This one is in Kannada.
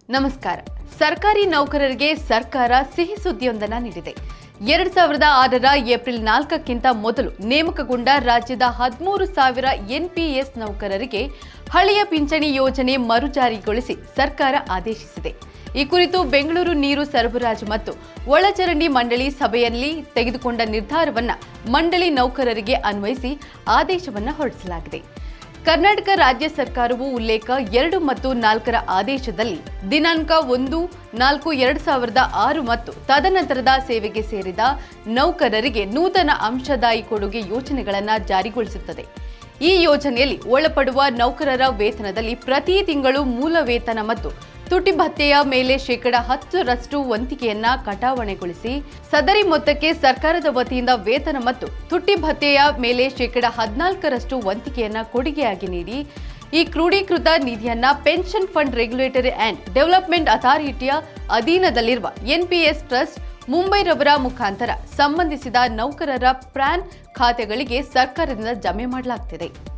ನಮಸ್ಕಾರ. ಸರ್ಕಾರಿ ನೌಕರರಿಗೆ ಸರ್ಕಾರ ಸಿಹಿ ಸುದ್ದಿಯೊಂದನ್ನು ನೀಡಿದೆ. 2006ರ ಏಪ್ರಿಲ್ 4ಕ್ಕಿಂತ ಮೊದಲು ನೇಮಕಗೊಂಡ ರಾಜ್ಯದ 13,000 ಎನ್ಪಿಎಸ್ ನೌಕರರಿಗೆ ಹಳೆಯ ಪಿಂಚಣಿ ಯೋಜನೆ ಮರುಜಾರಿಗೊಳಿಸಿ ಸರ್ಕಾರ ಆದೇಶಿಸಿದೆ. ಈ ಕುರಿತು ಬೆಂಗಳೂರು ನೀರು ಸರಬರಾಜು ಮತ್ತು ಒಳಚರಂಡಿ ಮಂಡಳಿ ಸಭೆಯಲ್ಲಿ ತೆಗೆದುಕೊಂಡ ನಿರ್ಧಾರವನ್ನು ಮಂಡಳಿ ನೌಕರರಿಗೆ ಅನ್ವಯಿಸಿ ಆದೇಶವನ್ನು ಹೊರಡಿಸಲಾಗಿದೆ. ಕರ್ನಾಟಕ ರಾಜ್ಯ ಸರ್ಕಾರವು ಉಲ್ಲೇಖ 2 ಮತ್ತು 4ರ ಆದೇಶದಲ್ಲಿ ದಿನಾಂಕ 1-4-2006 ಮತ್ತು ತದನಂತರದ ಸೇವೆಗೆ ಸೇರಿದ ನೌಕರರಿಗೆ ನೂತನ ಅಂಶದಾಯಿ ಕೊಡುಗೆ ಯೋಜನೆಗಳನ್ನು ಜಾರಿಗೊಳಿಸುತ್ತದೆ. ಈ ಯೋಜನೆಯಲ್ಲಿ ಒಳಪಡುವ ನೌಕರರ ವೇತನದಲ್ಲಿ ಪ್ರತಿ ತಿಂಗಳು ಮೂಲ ವೇತನ ಮತ್ತು ತುಟಿ ಭತ್ಯೆಯ ಮೇಲೆ 10% ವಂತಿಗೆಯನ್ನ ಕಟಾವಣೆಗೊಳಿಸಿ ಸದರಿ ಮೊತ್ತಕ್ಕೆ ಸರ್ಕಾರದ ವತಿಯಿಂದ ವೇತನ ಮತ್ತು ತುಟಿ ಭತ್ಯೆಯ ಮೇಲೆ 14% ವಂತಿಗೆಯನ್ನ ಕೊಡುಗೆಯಾಗಿ ನೀಡಿ ಈ ಕ್ರೋಢೀಕೃತ ನಿಧಿಯನ್ನ pension fund regulatory and development ಅಥಾರಿಟಿಯ ಅಧೀನದಲ್ಲಿರುವ ಎನ್ಪಿಎಸ್ ಟ್ರಸ್ಟ್ ಮುಂಬೈರವರ ಮುಖಾಂತರ ಸಂಬಂಧಿಸಿದ ನೌಕರರ ಪ್ಯಾನ್ ಖಾತೆಗಳಿಗೆ ಸರ್ಕಾರದಿಂದ ಜಮೆ ಮಾಡಲಾಗುತ್ತಿದೆ.